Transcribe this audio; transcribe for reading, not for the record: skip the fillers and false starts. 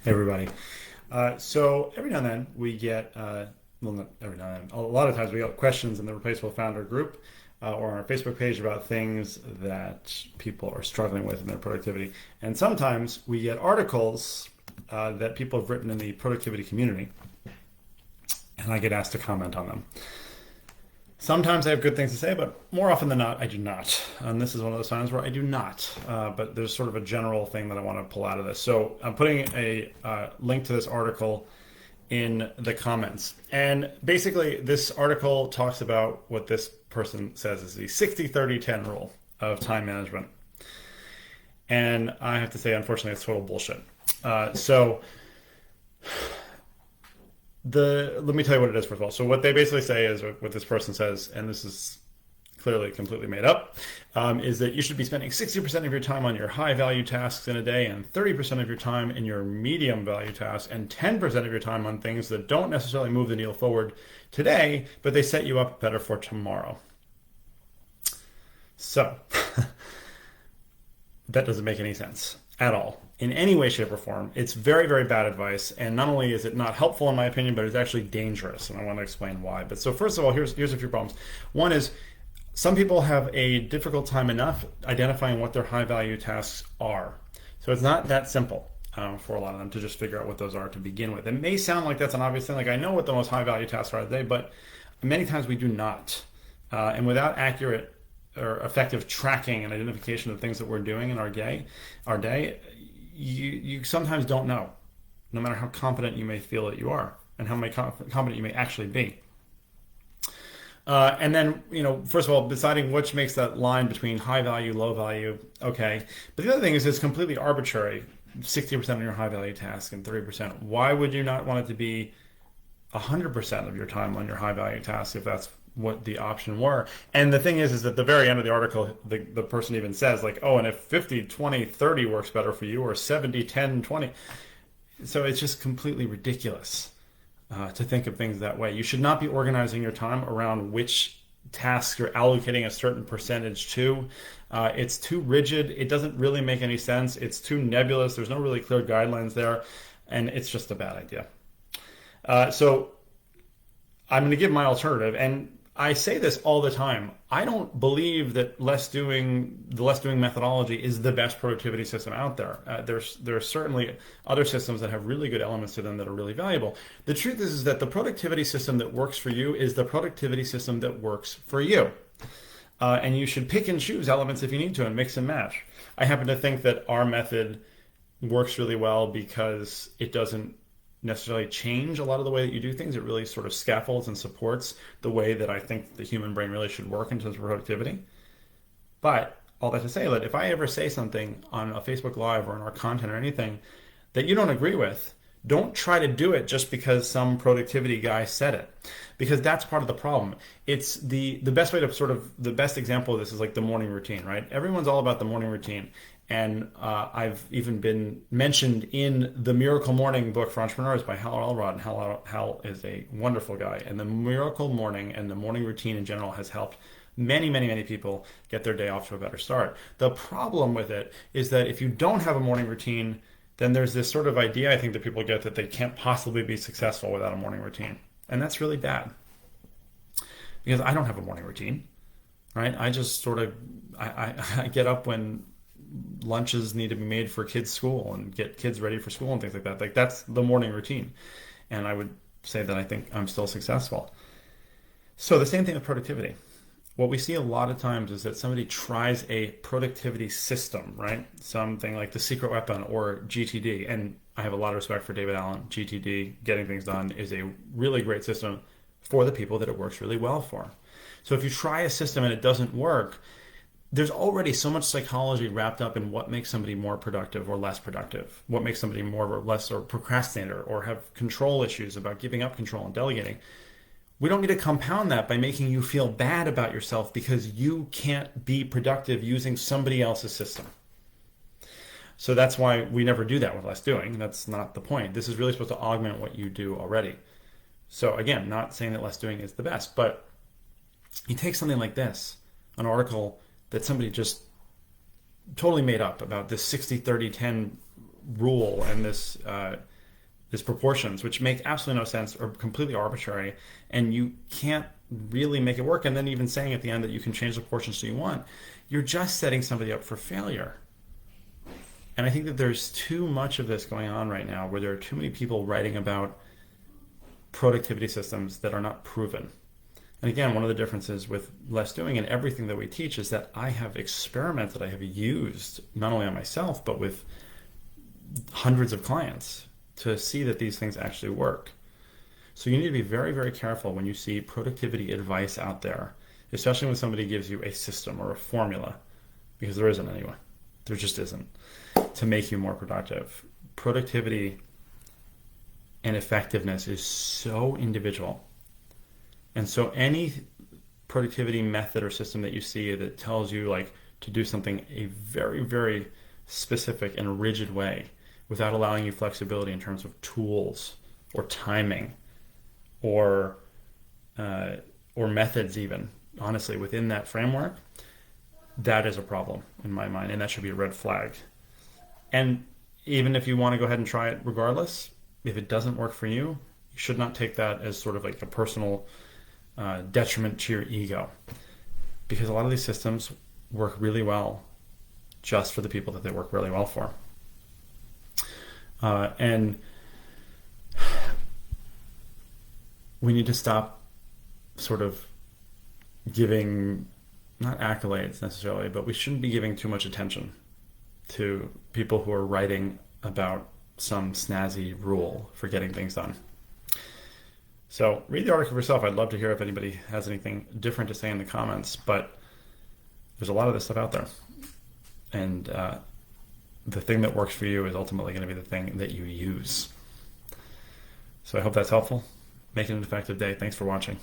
Hey everybody. So every now and then we get, well, not every now and then, a lot of times we get questions in the Replaceable Founder group or on our Facebook page about things that people are struggling with in their productivity. And sometimes we get articles that people have written in the productivity community, and I get asked to comment on them. Sometimes I have good things to say, but more often than not, I do not. And this is one of those times where I do not. But there's sort of a general thing that I want to pull out of this. So I'm putting a link to this article in the comments. And basically, this article talks about what this person says is the 60-30-10 rule of time management. And I have to say, unfortunately, it's total bullshit. So let me tell you what it is first of all. So what they basically say is what this person says, and this is clearly completely made up, is that you should be spending 60% of your time on your high value tasks in a day and 30% of your time in your medium value tasks and 10% of your time on things that don't necessarily move the needle forward today, but they set you up better for tomorrow. So that doesn't make any sense at all in any way, shape, or form. It's very, very bad advice. And not only is it not helpful, in my opinion, but it's actually dangerous. And I want to explain why. But so, first of all, here's a few problems. One is some people have a difficult time enough identifying what their high value tasks are. So it's not that simple. For a lot of them to just figure out what those are to begin with. It may sound like that's an obvious thing, like I know what the most high value tasks are today, but many times we do not. And without accurate or effective tracking and identification of things that we're doing in our day, you sometimes don't know, no matter how confident you may feel that you are and how confident you may actually be. And then, first of all, deciding which makes that line between high value, low value, okay. But the other thing is it's completely arbitrary. 60% of your high value task and 30%. Why would you not want it to be 100% of your time on your high value task if that's what the option were? And the thing is at the very end of the article, the person even says like, oh, and if 50, 20, 30 works better for you, or 70, 10, 20. So it's just completely ridiculous to think of things that way. You should not be organizing your time around which tasks you're allocating a certain percentage to. It's too rigid. It doesn't really make any sense. It's too nebulous. There's no really clear guidelines there. And it's just a bad idea. So I'm going to give my alternative. And I say this all the time. I don't believe that the less doing methodology is the best productivity system out there. There's certainly other systems that have really good elements to them that are really valuable. The truth is that the productivity system that works for you is the productivity system that works for you. And you should pick and choose elements if you need to and mix and match. I happen to think that our method works really well because it doesn't necessarily change a lot of the way that you do things. It really sort of scaffolds and supports the way that I think the human brain really should work in terms of productivity. But all that to say that if I ever say something on a Facebook Live or in our content or anything that you don't agree with, don't try to do it just because some productivity guy said it, because that's part of the problem. It's the best way to the best example of this is like the morning routine, right? Everyone's all about the morning routine. And I've even been mentioned in the Miracle Morning book for entrepreneurs by Hal Elrod. And Hal is a wonderful guy. And the Miracle Morning and the morning routine in general has helped many, many, many people get their day off to a better start. The problem with it is that if you don't have a morning routine, then there's this sort of idea I think that people get that they can't possibly be successful without a morning routine. And that's really bad. Because I don't have a morning routine, right? I just I get up when lunches need to be made for kids' school and get kids ready for school and things like that. Like that's the morning routine. And I would say that I think I'm still successful. So the same thing with productivity. What we see a lot of times is that somebody tries a productivity system, right? Something like The Secret Weapon or GTD. And I have a lot of respect for David Allen. GTD, Getting Things Done, is a really great system for the people that it works really well for. So if you try a system and it doesn't work, there's already so much psychology wrapped up in what makes somebody more productive or less productive, what makes somebody more or less or procrastinator or have control issues about giving up control and delegating. We don't need to compound that by making you feel bad about yourself because you can't be productive using somebody else's system. So that's why we never do that with Less Doing. That's not the point. This is really supposed to augment what you do already. So again, not saying that Less Doing is the best, but you take something like this, an article that somebody just totally made up about this 60-30-10 rule and this is proportions, which make absolutely no sense or completely arbitrary, and you can't really make it work. And then even saying at the end that you can change the proportions so you want, you're just setting somebody up for failure. And I think that there's too much of this going on right now where there are too many people writing about productivity systems that are not proven. And again, one of the differences with Less Doing and everything that we teach is that I have experimented, I have used not only on myself, but with hundreds of clients to see that these things actually work. So you need to be very, very careful when you see productivity advice out there, especially when somebody gives you a system or a formula, because there isn't anyone. There just isn't, to make you more productive. Productivity and effectiveness is so individual. And so any productivity method or system that you see that tells you like to do something a very, very specific and rigid way without allowing you flexibility in terms of tools or timing or methods even, honestly, within that framework, that is a problem in my mind, and that should be a red flag. And even if you want to go ahead and try it regardless, if it doesn't work for you, you should not take that as sort of like a personal detriment to your ego, because a lot of these systems work really well just for the people that they work really well for. And we need to stop sort of giving, not accolades necessarily, but we shouldn't be giving too much attention to people who are writing about some snazzy rule for getting things done. So read the article for yourself. I'd love to hear if anybody has anything different to say in the comments, but there's a lot of this stuff out there. And the thing that works for you is ultimately going to be the thing that you use. So I hope that's helpful. Make it an effective day. Thanks for watching.